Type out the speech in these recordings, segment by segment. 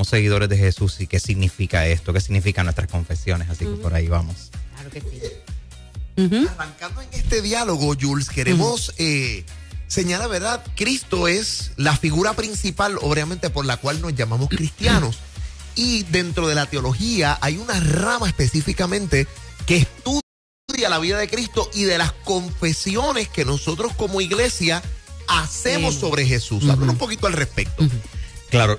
somos seguidores de Jesús y qué significa esto, qué significan nuestras confesiones, así que por ahí vamos. Claro que sí. Arrancando en este diálogo, Jules, queremos señalar, ¿verdad? Cristo es la figura principal, obviamente, por la cual nos llamamos cristianos. Y dentro de la teología hay una rama específicamente que estudia la vida de Cristo y de las confesiones que nosotros como iglesia hacemos sobre Jesús. Háblanos un poquito al respecto. Claro,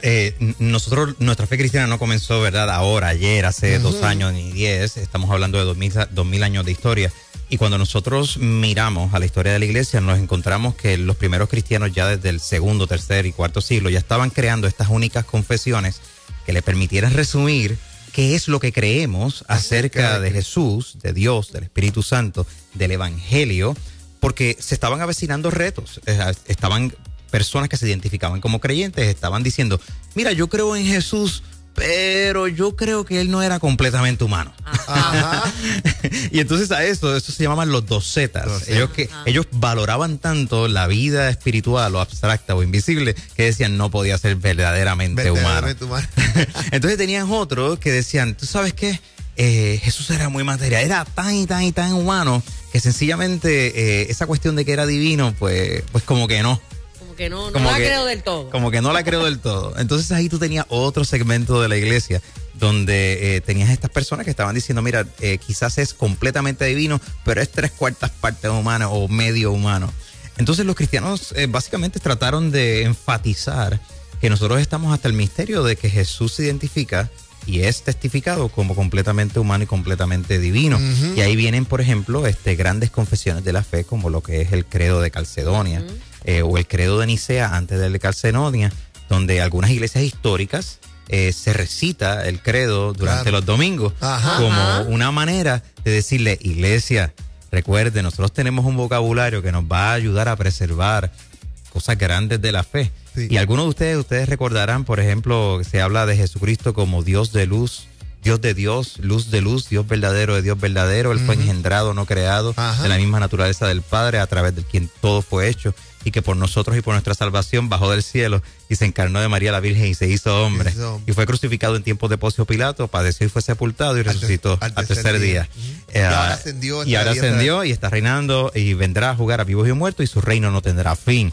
nuestra fe cristiana no comenzó, ¿verdad? Ahora, ayer, hace 2 años ni 10. Estamos hablando de 2000 años de historia. Y cuando nosotros miramos a la historia de la iglesia, nos encontramos que los primeros cristianos ya desde el 2., 3. y 4. siglo ya estaban creando estas únicas confesiones que le permitieran resumir qué es lo que creemos acerca de Jesús, de Dios, del Espíritu Santo, del Evangelio, porque se estaban avecinando retos. Estaban personas que se identificaban como creyentes, estaban diciendo, mira, yo creo en Jesús, pero yo creo que él no era completamente humano. Ajá. Y entonces a eso se llamaban los docetas. Ellos valoraban tanto la vida espiritual o abstracta o invisible que decían no podía ser verdaderamente humano. Entonces tenían otros que decían, ¿tú sabes qué? Jesús era muy material, era tan y tan y tan humano que sencillamente esa cuestión de que era divino, pues como que no. Que no la creo del todo. Como que no la creo del todo. Entonces ahí tú tenías otro segmento de la iglesia donde tenías estas personas que estaban diciendo, mira, quizás es completamente divino, pero es 3/4 partes humana o medio humano. Entonces los cristianos básicamente trataron de enfatizar que nosotros estamos hasta el misterio de que Jesús se identifica y es testificado como completamente humano y completamente divino. Y ahí vienen, por ejemplo, grandes confesiones de la fe, como lo que es el credo de Calcedonia, o el credo de Nicea antes del de Calcedonia, donde algunas iglesias históricas se recita el credo durante los domingos como una manera de decirle, iglesia, recuerde, nosotros tenemos un vocabulario que nos va a ayudar a preservar cosas grandes de la fe. Sí. Y algunos de ustedes recordarán, por ejemplo, se habla de Jesucristo como Dios de luz, Dios de Dios, luz de luz, Dios verdadero de Dios verdadero. Él fue engendrado, no creado, de la misma naturaleza del Padre, a través de quien todo fue hecho, y que por nosotros y por nuestra salvación bajó del cielo y se encarnó de María la Virgen y se hizo hombre. Y fue crucificado en tiempos de Poncio Pilato, padeció y fue sepultado y resucitó al tercer día. Y ahora ascendió y está reinando y vendrá a jugar a vivos y a muertos y su reino no tendrá fin.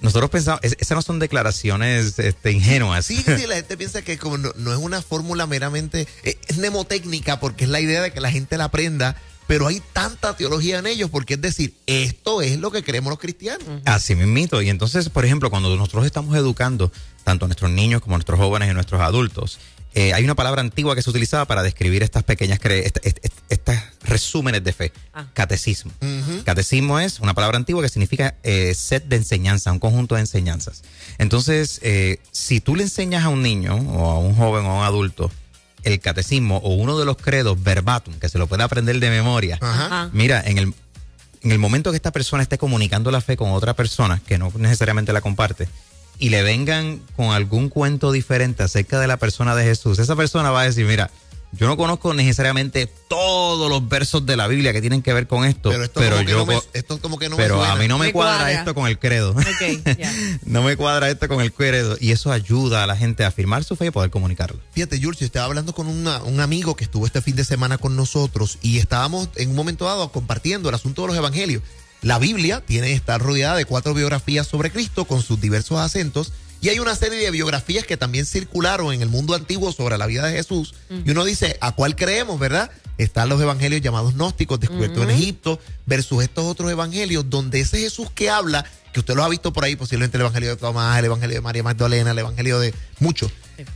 Nosotros pensamos, esas no son declaraciones ingenuas. Sí, la gente piensa que como no es una fórmula meramente, es mnemotécnica porque es la idea de que la gente la aprenda. Pero hay tanta teología en ellos porque es decir, esto es lo que creemos los cristianos. Así mismito. Y entonces, por ejemplo, cuando nosotros estamos educando tanto a nuestros niños como a nuestros jóvenes y a nuestros adultos, hay una palabra antigua que se utilizaba para describir estas pequeñas estas resúmenes de fe. Catecismo. Catecismo es una palabra antigua que significa set de enseñanza, un conjunto de enseñanzas. Entonces, si tú le enseñas a un niño o a un joven o a un adulto el catecismo o uno de los credos verbatim, que se lo puede aprender de memoria. Mira, en el momento que esta persona esté comunicando la fe con otra persona que no necesariamente la comparte y le vengan con algún cuento diferente acerca de la persona de Jesús, esa persona va a decir, mira, yo no conozco necesariamente todos los versos de la Biblia que tienen que ver con esto, pero a mí no me cuadra esto con el credo. No me cuadra esto con el credo, y eso ayuda a la gente a afirmar su fe y poder comunicarlo. Fíjate, Jules, yo estaba hablando con un amigo que estuvo este fin de semana con nosotros y estábamos en un momento dado compartiendo el asunto de los evangelios. La Biblia está rodeada de 4 biografías sobre Cristo con sus diversos acentos. Y hay una serie de biografías que también circularon en el mundo antiguo sobre la vida de Jesús. Y uno dice, ¿a cuál creemos, verdad? Están los evangelios llamados gnósticos, descubiertos en Egipto, versus estos otros evangelios, donde ese Jesús que habla, que usted los ha visto por ahí, posiblemente el evangelio de Tomás, el evangelio de María Magdalena, el evangelio de muchos.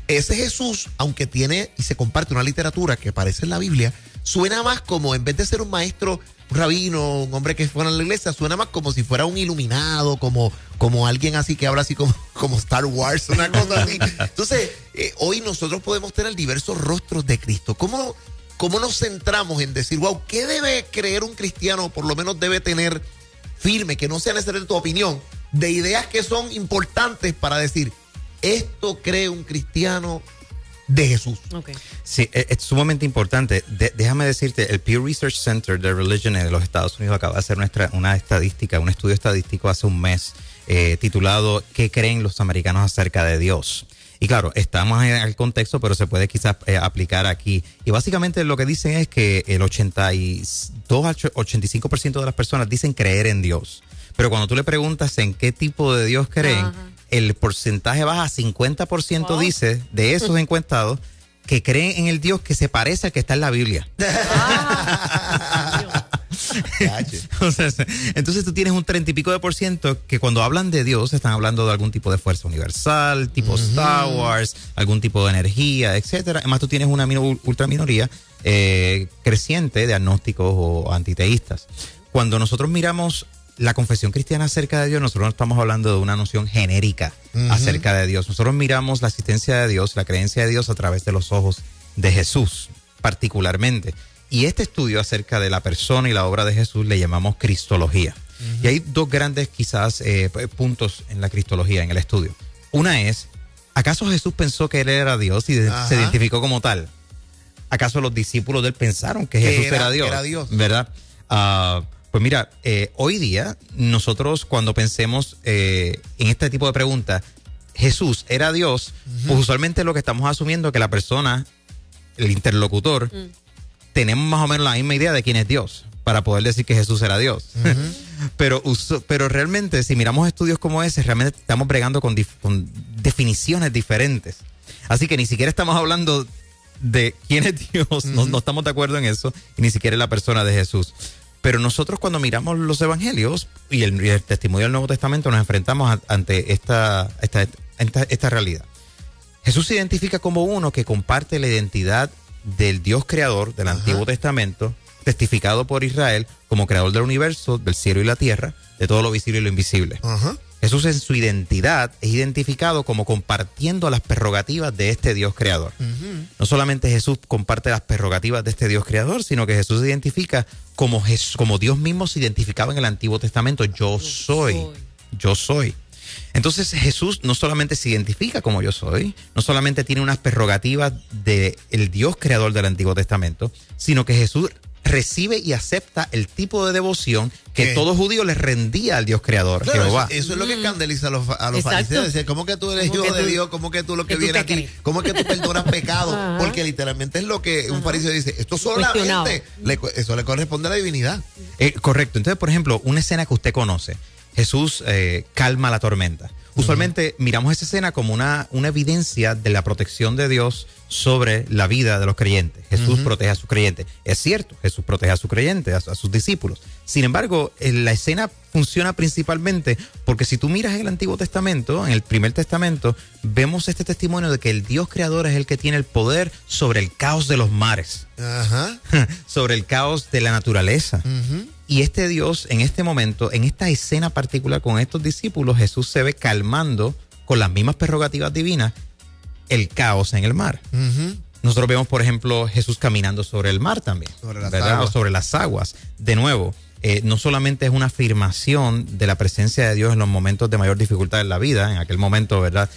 Ese Jesús, aunque tiene y se comparte una literatura que aparece en la Biblia, suena más como, en vez de ser un maestro, un rabino, un hombre que fuera a la iglesia, suena más como si fuera un iluminado, como alguien así que habla así como Star Wars, una cosa así. Entonces, hoy nosotros podemos tener diversos rostros de Cristo. ¿Cómo nos centramos en decir, wow, qué debe creer un cristiano, o por lo menos debe tener firme, que no sea necesariamente tu opinión, de ideas que son importantes para decir, esto cree un cristiano de Jesús? Sí, es sumamente importante. Déjame decirte, el Pew Research Center de Religion de los Estados Unidos acaba de hacer una estadística, un estudio estadístico hace un mes, titulado ¿Qué creen los americanos acerca de Dios? Y claro, estamos en el contexto, pero se puede quizás aplicar aquí. Y básicamente lo que dicen es que el 82 al 85% de las personas dicen creer en Dios. Pero cuando tú le preguntas en qué tipo de Dios creen, el porcentaje baja a 50%, dice, de esos encuestados, que creen en el Dios que se parece al que está en la Biblia. Entonces tú tienes un 30 y pico de % que cuando hablan de Dios están hablando de algún tipo de fuerza universal, tipo Star Wars, algún tipo de energía, etcétera. Además tú tienes una ultraminoría creciente de agnósticos o antiteístas. Cuando nosotros miramos la confesión cristiana acerca de Dios, nosotros no estamos hablando de una noción genérica acerca de Dios. Nosotros miramos la existencia de Dios, la creencia de Dios a través de los ojos de Jesús, particularmente. Y este estudio acerca de la persona y la obra de Jesús le llamamos cristología. Y hay dos grandes quizás puntos en la cristología, en el estudio. Una es, ¿acaso Jesús pensó que él era Dios y se identificó como tal? ¿Acaso los discípulos de él pensaron que Jesús era Dios? Era Dios. ¿Verdad? Pues mira, hoy día nosotros cuando pensemos en este tipo de preguntas, ¿Jesús era Dios? Pues usualmente lo que estamos asumiendo es que la persona, el interlocutor, tenemos más o menos la misma idea de quién es Dios para poder decir que Jesús era Dios. Pero realmente, si miramos estudios como ese, realmente estamos bregando con definiciones diferentes. Así que ni siquiera estamos hablando de quién es Dios, no estamos de acuerdo en eso, y ni siquiera en la persona de Jesús. Pero nosotros cuando miramos los evangelios y el testimonio del Nuevo Testamento nos enfrentamos ante esta realidad. Jesús se identifica como uno que comparte la identidad del Dios creador del Antiguo Testamento, testificado por Israel como creador del universo, del cielo y la tierra, de todo lo visible y lo invisible. Jesús en su identidad es identificado como compartiendo las prerrogativas de este Dios creador. No solamente Jesús comparte las prerrogativas de este Dios creador, sino que Jesús se identifica como Dios mismo se identificaba en el Antiguo Testamento. Yo soy. Entonces Jesús no solamente se identifica como yo soy, no solamente tiene unas prerrogativas del Dios creador del Antiguo Testamento, sino que Jesús recibe y acepta el tipo de devoción que todo judío le rendía al Dios creador, claro, Jehová. Eso es lo que escandaliza a los fariseos. Decir, ¿cómo que tú eres hijo de Dios? ¿Cómo que tú lo que viene aquí? Crees? ¿Cómo que tú perdonas pecados? Porque literalmente es lo que un fariseo dice. Esto solamente, eso le corresponde a la divinidad. Correcto. Entonces, por ejemplo, una escena que usted conoce. Jesús calma la tormenta. Usualmente miramos esa escena como una evidencia de la protección de Dios sobre la vida de los creyentes. Jesús protege a sus creyentes. Es cierto, Jesús protege a sus creyentes, a sus discípulos. Sin embargo, la escena funciona principalmente porque si tú miras en el Antiguo Testamento, en el Primer Testamento, vemos este testimonio de que el Dios creador es el que tiene el poder sobre el caos de los mares, sobre el caos de la naturaleza. Y este Dios, en este momento, en esta escena particular con estos discípulos, Jesús se ve calmando con las mismas prerrogativas divinas el caos en el mar. Nosotros vemos, por ejemplo, Jesús caminando sobre el mar también, o sobre las aguas. De nuevo, no solamente es una afirmación de la presencia de Dios en los momentos de mayor dificultad en la vida. En aquel momento, ¿verdad?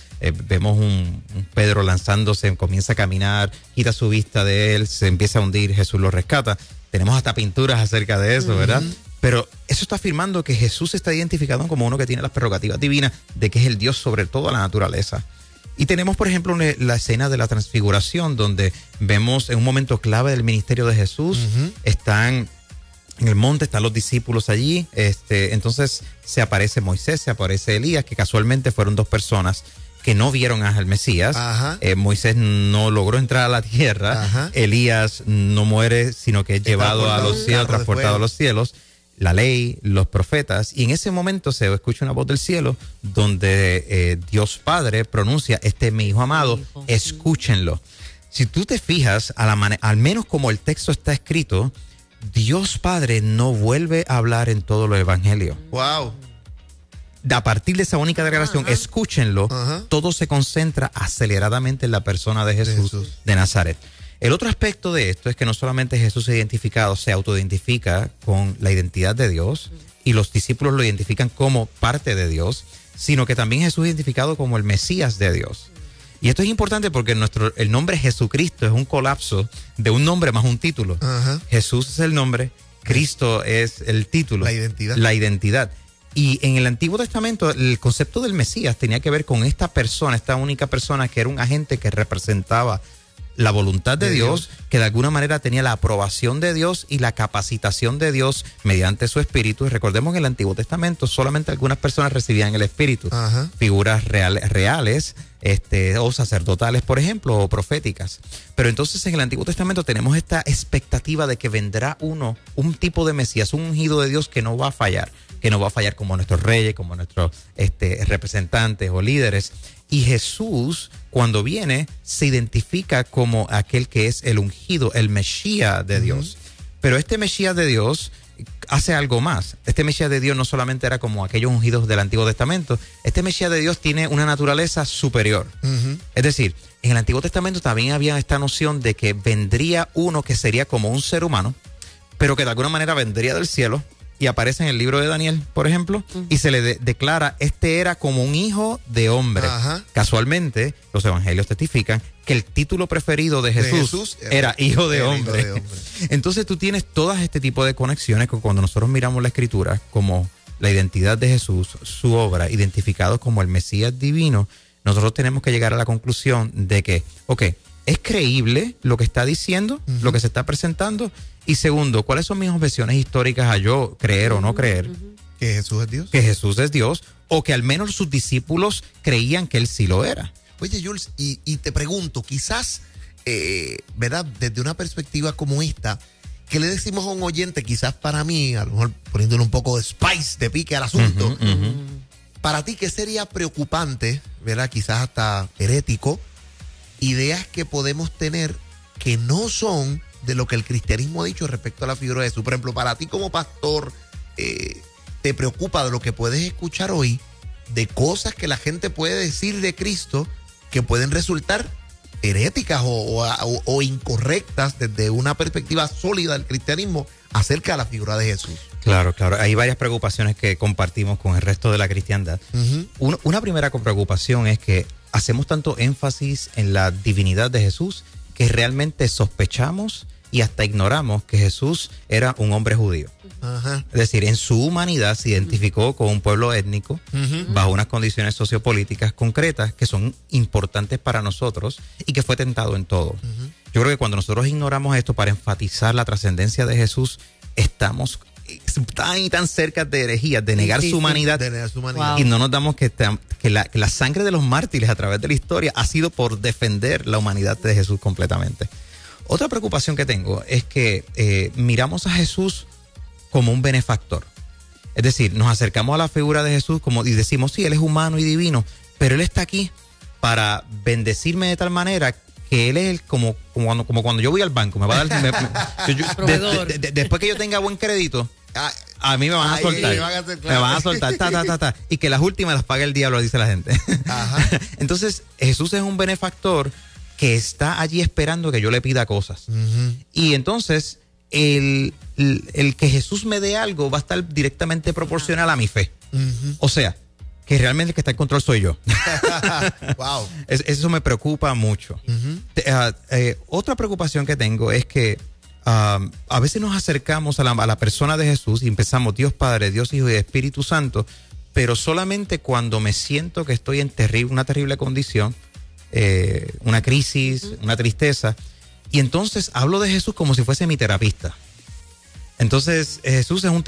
Vemos un Pedro lanzándose, comienza a caminar, quita su vista de él, se empieza a hundir, Jesús lo rescata. Tenemos hasta pinturas acerca de eso, ¿verdad? Pero eso está afirmando que Jesús está identificado como uno que tiene las prerrogativas divinas de que es el Dios sobre toda la naturaleza. Y tenemos, por ejemplo, la escena de la transfiguración, donde vemos en un momento clave del ministerio de Jesús, están en el monte, están los discípulos allí, entonces se aparece Moisés, se aparece Elías, que casualmente fueron dos personas que no vieron al Mesías. Moisés no logró entrar a la tierra. Elías no muere, sino que es llevado a los cielos, transportado a los cielos. La ley, los profetas. Y en ese momento se escucha una voz del cielo donde Dios Padre pronuncia, este es mi hijo amado, escúchenlo. Si tú te fijas, al menos como el texto está escrito, Dios Padre no vuelve a hablar en todos los evangelios. ¡Wow! A partir de esa única declaración, escúchenlo, todo se concentra aceleradamente en la persona de Jesús de Nazaret. El otro aspecto de esto es que no solamente Jesús se autoidentifica con la identidad de Dios y los discípulos lo identifican como parte de Dios, sino que también Jesús es identificado como el Mesías de Dios. Y esto es importante porque el nombre Jesucristo es un colapso de un nombre más un título. Jesús es el nombre, Cristo es el título. La identidad. La identidad. Y en el Antiguo Testamento el concepto del Mesías tenía que ver con esta persona, esta única persona que era un agente que representaba la voluntad de Dios, que de alguna manera tenía la aprobación de Dios y la capacitación de Dios mediante su espíritu. Y recordemos que en el Antiguo Testamento solamente algunas personas recibían el espíritu, figuras reales, o sacerdotales, por ejemplo, o proféticas. Pero entonces en el Antiguo Testamento tenemos esta expectativa de que vendrá un tipo de Mesías, un ungido de Dios que no va a fallar como nuestros reyes, como nuestros representantes o líderes. Y Jesús, cuando viene, se identifica como aquel que es el ungido, el Mesías de Dios. Pero este Mesías de Dios hace algo más. Este Mesías de Dios no solamente era como aquellos ungidos del Antiguo Testamento. Este Mesías de Dios tiene una naturaleza superior. Es decir, en el Antiguo Testamento también había esta noción de que vendría uno que sería como un ser humano, pero que de alguna manera vendría del cielo. Y aparece en el libro de Daniel, por ejemplo, y se le declara, era como un hijo de hombre. Casualmente, los evangelios testifican que el título preferido de Jesús era hijo de hombre. Entonces tú tienes todas este tipo de conexiones que cuando nosotros miramos la Escritura como la identidad de Jesús, su obra, identificado como el Mesías divino, nosotros tenemos que llegar a la conclusión de que, es creíble lo que está diciendo, lo que se está presentando. Y segundo, ¿cuáles son mis objeciones históricas a yo creer o no creer? ¿Que Jesús es Dios? Que Jesús es Dios, o que al menos sus discípulos creían que él sí lo era. Oye, Jules, y te pregunto, quizás, ¿verdad? Desde una perspectiva como esta, ¿qué le decimos a un oyente? Quizás para mí, a lo mejor poniéndole un poco de spice, de pique al asunto. Para ti, ¿qué sería preocupante, verdad? Quizás hasta herético, ideas que podemos tener que no son de lo que el cristianismo ha dicho respecto a la figura de Jesús? Por ejemplo, para ti como pastor, ¿te preocupa de lo que puedes escuchar hoy, de cosas que la gente puede decir de Cristo que pueden resultar heréticas o incorrectas desde una perspectiva sólida del cristianismo acerca de la figura de Jesús? Claro. Hay varias preocupaciones que compartimos con el resto de la cristiandad. Una primera preocupación es que hacemos tanto énfasis en la divinidad de Jesús que realmente sospechamos y hasta ignoramos que Jesús era un hombre judío. Es decir, en su humanidad se identificó con un pueblo étnico bajo unas condiciones sociopolíticas concretas que son importantes para nosotros y que fue tentado en todo. Yo creo que cuando nosotros ignoramos esto para enfatizar la trascendencia de Jesús, estamos tan cerca de herejías, de negar su humanidad. Wow. Y no nos damos que la sangre de los mártires a través de la historia ha sido por defender la humanidad de Jesús completamente. Otra preocupación que tengo es que miramos a Jesús como un benefactor. Es decir, nos acercamos a la figura de Jesús y decimos, sí, él es humano y divino, pero él está aquí para bendecirme de tal manera que él es como cuando yo voy al banco, me va a dar después que yo tenga buen crédito, a mí me van a soltar. Me van a soltar, y que las últimas las pague el diablo, dice la gente. Entonces, Jesús es un benefactor que está allí esperando que yo le pida cosas. Y entonces, el que Jesús me dé algo va a estar directamente proporcional a mi fe. O sea, que realmente el que está en control soy yo. Wow. Eso me preocupa mucho. Otra preocupación que tengo es que a veces nos acercamos a la persona de Jesús y empezamos Dios Padre, Dios Hijo y Espíritu Santo, pero solamente cuando me siento que estoy en una terrible condición, una crisis, una tristeza, y entonces hablo de Jesús como si fuese mi terapista. Entonces Jesús es un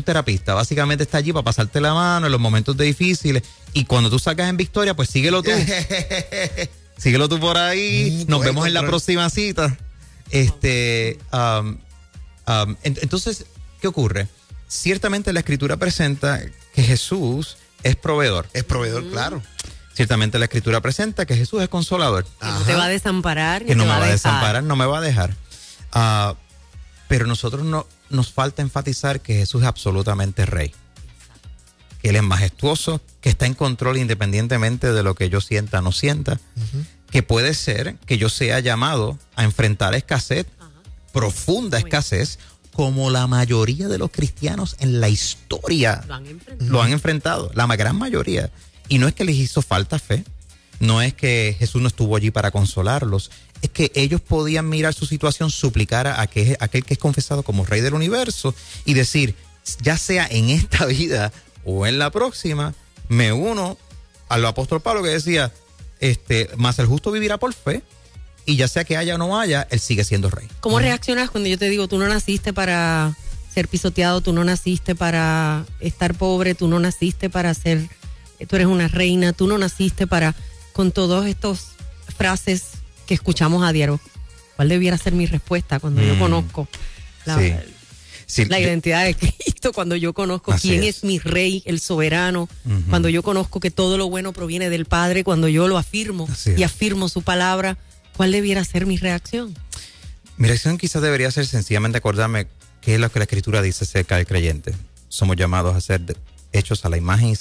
terapista, básicamente está allí para pasarte la mano en los momentos difíciles, y cuando tú sacas en victoria, pues síguelo tú. Síguelo tú por ahí, nos vemos en la próxima cita. Entonces, ¿qué ocurre? Ciertamente la Escritura presenta que Jesús es proveedor. Es proveedor, claro. Ciertamente la Escritura presenta que Jesús es consolador. Que no te va a desamparar. Que no me va a desamparar, no me va a dejar. Pero nosotros nos falta enfatizar que Jesús es absolutamente rey. Que Él es majestuoso, que está en control independientemente de lo que yo sienta o no sienta. Que puede ser que yo sea llamado a enfrentar escasez, profunda escasez, como la mayoría de los cristianos en la historia lo han enfrentado, la gran mayoría. Y no es que les hizo falta fe, no es que Jesús no estuvo allí para consolarlos, es que ellos podían mirar su situación, suplicar a aquel que es confesado como Rey del Universo y decir, ya sea en esta vida o en la próxima me uno al apóstol Pablo que decía, más el justo vivirá por fe, y ya sea que haya o no haya, él sigue siendo rey. ¿Cómo reaccionas cuando yo te digo, tú no naciste para ser pisoteado, tú no naciste para estar pobre, tú no naciste para ser, tú eres una reina, tú no naciste para, con todas estas frases que escuchamos a diario? ¿Cuál debiera ser mi respuesta cuando yo conozco la identidad de Cristo, cuando yo conozco quién es mi rey, el soberano, cuando yo conozco que todo lo bueno proviene del Padre, cuando yo lo afirmo y afirmo su palabra? ¿Cuál debiera ser mi reacción? Mi reacción quizás debería ser sencillamente acordarme qué es lo que la Escritura dice acerca del creyente. Somos llamados a ser hechos a la imagen y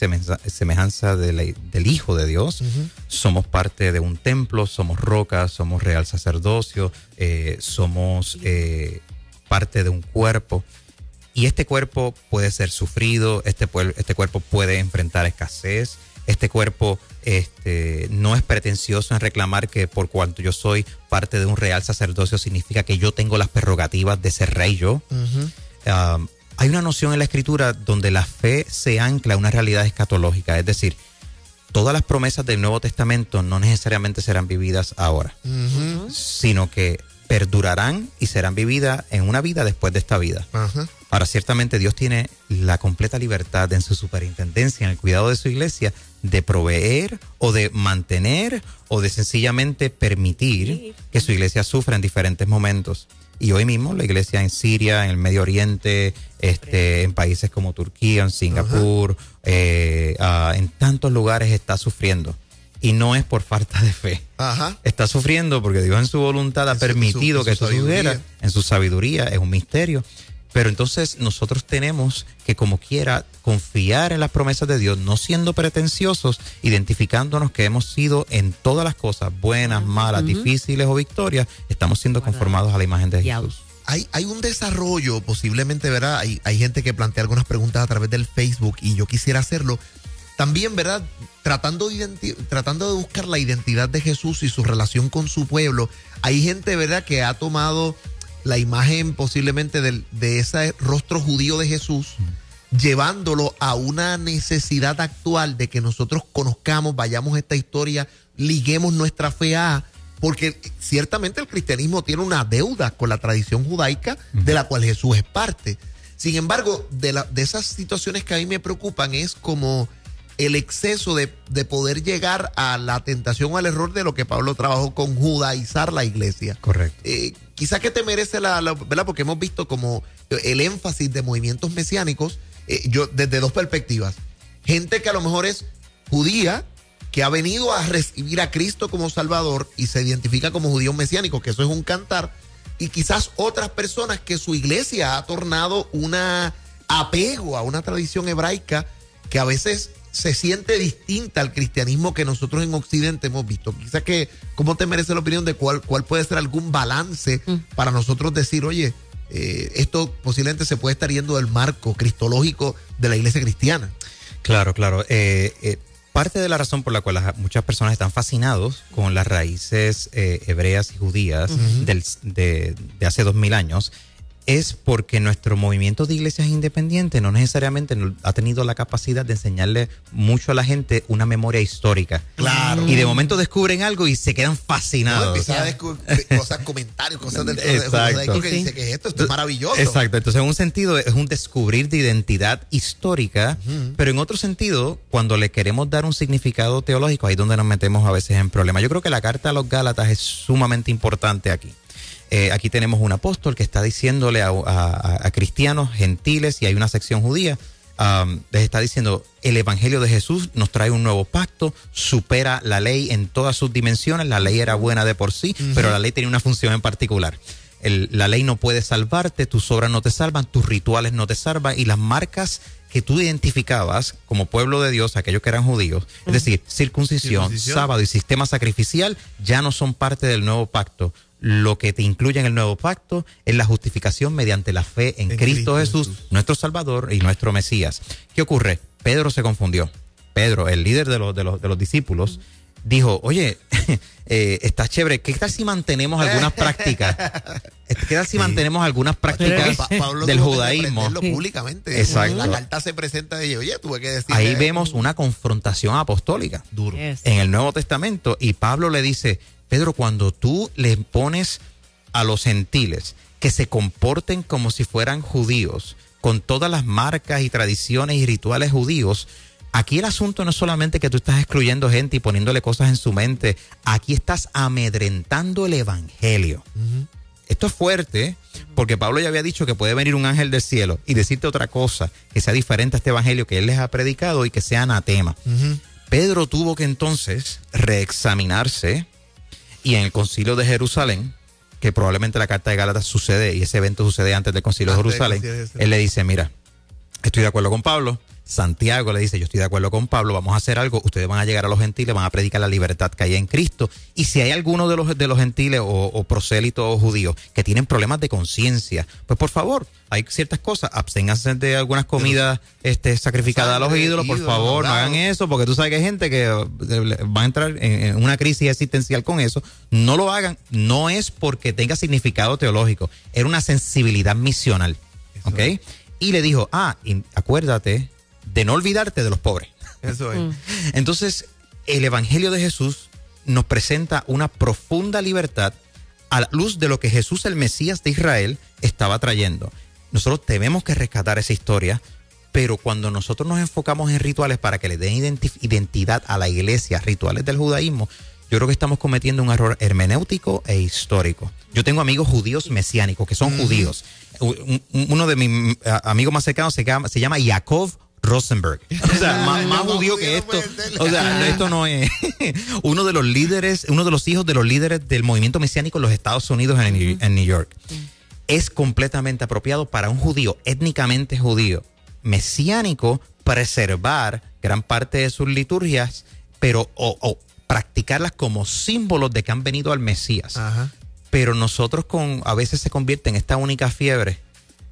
semejanza del Hijo de Dios. Somos parte de un templo, somos roca, somos real sacerdocio, somos parte de un cuerpo. Y este cuerpo puede ser sufrido, este cuerpo puede enfrentar escasez, este cuerpo no es pretencioso en reclamar que por cuanto yo soy parte de un real sacerdocio significa que yo tengo las prerrogativas de ser rey yo. Hay una noción en la Escritura donde la fe se ancla a una realidad escatológica, es decir, todas las promesas del Nuevo Testamento no necesariamente serán vividas ahora, sino que perdurarán y serán vividas en una vida después de esta vida. Ahora, ciertamente Dios tiene la completa libertad en su superintendencia, en el cuidado de su iglesia, de proveer o de mantener o de sencillamente permitir que su iglesia sufra en diferentes momentos. Y hoy mismo la iglesia en Siria, en el Medio Oriente, en países como Turquía, en Singapur, en tantos lugares está sufriendo. Y no es por falta de fe. Está sufriendo porque Dios en su voluntad ha permitido que esto sucediera. En su sabiduría, es un misterio. Pero entonces nosotros tenemos que, como quiera, confiar en las promesas de Dios, no siendo pretenciosos, identificándonos que hemos sido en todas las cosas, buenas, malas, difíciles o victorias, estamos siendo conformados a la imagen de Jesús. Hay un desarrollo, posiblemente, ¿verdad? Hay gente que plantea algunas preguntas a través del Facebook y yo quisiera hacerlo. También, ¿verdad? Tratando de buscar la identidad de Jesús y su relación con su pueblo. Hay gente, ¿verdad?, que ha tomado la imagen posiblemente de ese rostro judío de Jesús, llevándolo a una necesidad actual de que nosotros conozcamos, vayamos a esta historia, liguemos nuestra fe a, porque ciertamente el cristianismo tiene una deuda con la tradición judaica de la cual Jesús es parte. Sin embargo, de esas situaciones que a mí me preocupan es como el exceso de poder llegar a la tentación o al error de lo que Pablo trabajó con judaizar la iglesia. Correcto. Quizás que te merece ¿verdad? Porque hemos visto como el énfasis de movimientos mesiánicos, yo desde dos perspectivas. Gente que a lo mejor es judía, que ha venido a recibir a Cristo como Salvador y se identifica como judío mesiánico, que eso es un cantar, y quizás otras personas que su iglesia ha tornado un apego a una tradición hebraica que a veces se siente distinta al cristianismo que nosotros en Occidente hemos visto. Quizás que, ¿cómo te merece la opinión de cuál puede ser algún balance para nosotros decir, oye, esto posiblemente se puede estar yendo del marco cristológico de la iglesia cristiana? Claro. Parte de la razón por la cual muchas personas están fascinados con las raíces hebreas y judías de hace 2000 años es porque nuestro movimiento de iglesias independientes no necesariamente ha tenido la capacidad de enseñarle mucho a la gente una memoria histórica. Claro. Y de momento descubren algo y se quedan fascinados. No, empiezan a descubrir cosas, comentarios, cosas del judaico que dice que esto es maravilloso. Exacto. Entonces, en un sentido, es un descubrir de identidad histórica, pero en otro sentido, cuando le queremos dar un significado teológico, ahí es donde nos metemos a veces en problemas. Yo creo que la carta a los Gálatas es sumamente importante aquí. Aquí tenemos un apóstol que está diciéndole a cristianos, gentiles, y hay una sección judía, les está diciendo, el evangelio de Jesús nos trae un nuevo pacto, supera la ley en todas sus dimensiones. La ley era buena de por sí, pero la ley tenía una función en particular. La ley no puede salvarte, tus obras no te salvan, tus rituales no te salvan, y las marcas que tú identificabas como pueblo de Dios, aquellos que eran judíos, es decir, circuncisión, sábado y sistema sacrificial, ya no son parte del nuevo pacto. Lo que te incluye en el nuevo pacto es la justificación mediante la fe en Cristo Jesús, nuestro Salvador y nuestro Mesías. ¿Qué ocurre? Pedro se confundió. Pedro, el líder de los discípulos, dijo, oye, está chévere, ¿qué tal si mantenemos algunas prácticas? ¿Qué tal si mantenemos algunas prácticas del judaísmo? Públicamente. Exacto. La carta se presenta y oye, tuve que decir. Ahí vemos una confrontación apostólica duro Yes. en el Nuevo Testamento, y Pablo le dice, Pedro, cuando tú le pones a los gentiles que se comporten como si fueran judíos, con todas las marcas y tradiciones y rituales judíos, aquí el asunto no es solamente que tú estás excluyendo gente y poniéndole cosas en su mente, aquí estás amedrentando el evangelio. Esto es fuerte, porque Pablo ya había dicho que puede venir un ángel del cielo y decirte otra cosa que sea diferente a este evangelio que él les ha predicado y que sea anatema. Pedro tuvo que entonces reexaminarse, y en el concilio de Jerusalén, que probablemente la carta de Gálatas sucede y ese evento sucede antes del concilio de Jerusalén, él le dice, mira, estoy de acuerdo con Pablo. Santiago le dice, yo estoy de acuerdo con Pablo, vamos a hacer algo, ustedes van a llegar a los gentiles, van a predicar la libertad que hay en Cristo, y si hay alguno de los gentiles o prosélitos o judíos que tienen problemas de conciencia, pues por favor, hay ciertas cosas, absténganse de algunas comidas sacrificadas a los ídolos, por favor, no hagan eso, porque tú sabes que hay gente que va a entrar en una crisis existencial con eso. No lo hagan, no es porque tenga significado teológico, era una sensibilidad misional, ¿ok? Y le dijo, y acuérdate de no olvidarte de los pobres. Eso es. Entonces, el Evangelio de Jesús nos presenta una profunda libertad a la luz de lo que Jesús, el Mesías de Israel, estaba trayendo. Nosotros tenemos que rescatar esa historia, pero cuando nosotros nos enfocamos en rituales para que le den identidad a la iglesia, rituales del judaísmo, yo creo que estamos cometiendo un error hermenéutico e histórico. Yo tengo amigos judíos mesiánicos, que son judíos. Uno de mis amigos más cercanos se llama Jacob Rosenberg. O sea, más judío que esto. O sea, esto no es. Uno de los líderes, uno de los hijos de los líderes del movimiento mesiánico en los Estados Unidos, en New York. Es completamente apropiado para un judío, étnicamente judío, mesiánico, preservar gran parte de sus liturgias, pero o practicarlas como símbolos de que han venido al Mesías. Ajá. Pero nosotros a veces se convierte en esta única fiebre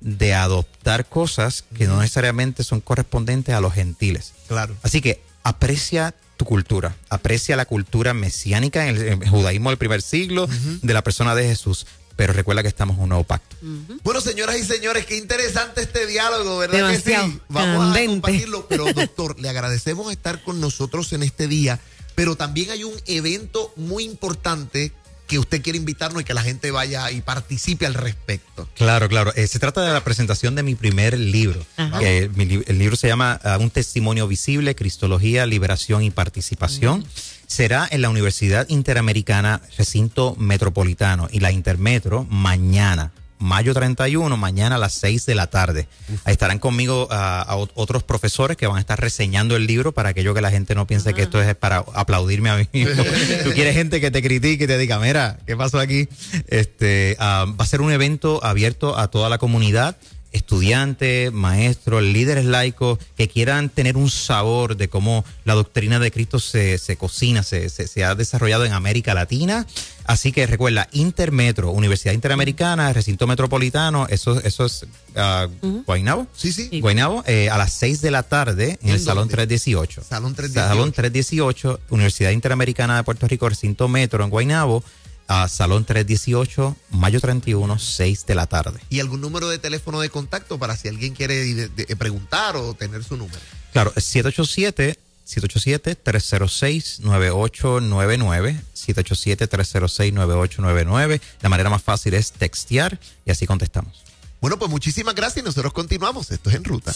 de adoptar cosas que no necesariamente son correspondientes a los gentiles. Claro. Así que aprecia tu cultura, aprecia la cultura mesiánica en el judaísmo del primer siglo, de la persona de Jesús, pero recuerda que estamos en un nuevo pacto. Bueno, señoras y señores, qué interesante este diálogo, ¿verdad? Demasiado que sí? Vamos candente. a compartirlo, pero doctor, le agradecemos estar con nosotros en este día, pero también hay un evento muy importante que usted quiere invitarnos y que la gente vaya y participe al respecto. Claro, claro. Se trata de la presentación de mi primer libro. El libro se llama Un testimonio visible, Cristología, Liberación y Participación. Será en la Universidad Interamericana, Recinto Metropolitano, y la Intermetro mañana, mayo 31, mañana a las 6 de la tarde. Ahí estarán conmigo otros profesores que van a estar reseñando el libro, para aquello que la gente no piense que esto es para aplaudirme a mí mismo. Tú quieres gente que te critique y te diga, mira, ¿qué pasó aquí? Va a ser un evento abierto a toda la comunidad, estudiantes, maestros, líderes laicos que quieran tener un sabor de cómo la doctrina de Cristo se cocina, se ha desarrollado en América Latina. Así que recuerda, Intermetro, Universidad Interamericana, Recinto Metropolitano, eso es Guaynabo. Sí, sí. Guaynabo, a las 6 de la tarde en el Salón 318. Salón 318. Salón 318, Universidad Interamericana de Puerto Rico, Recinto Metro en Guaynabo. Salón 318, mayo 31, 6 de la tarde. ¿Y algún número de teléfono de contacto para si alguien quiere preguntar o tener su número? Claro, 787-306-9899, 787-306-9899. La manera más fácil es textear y así contestamos. Bueno, pues muchísimas gracias y nosotros continuamos. Esto es En Ruta.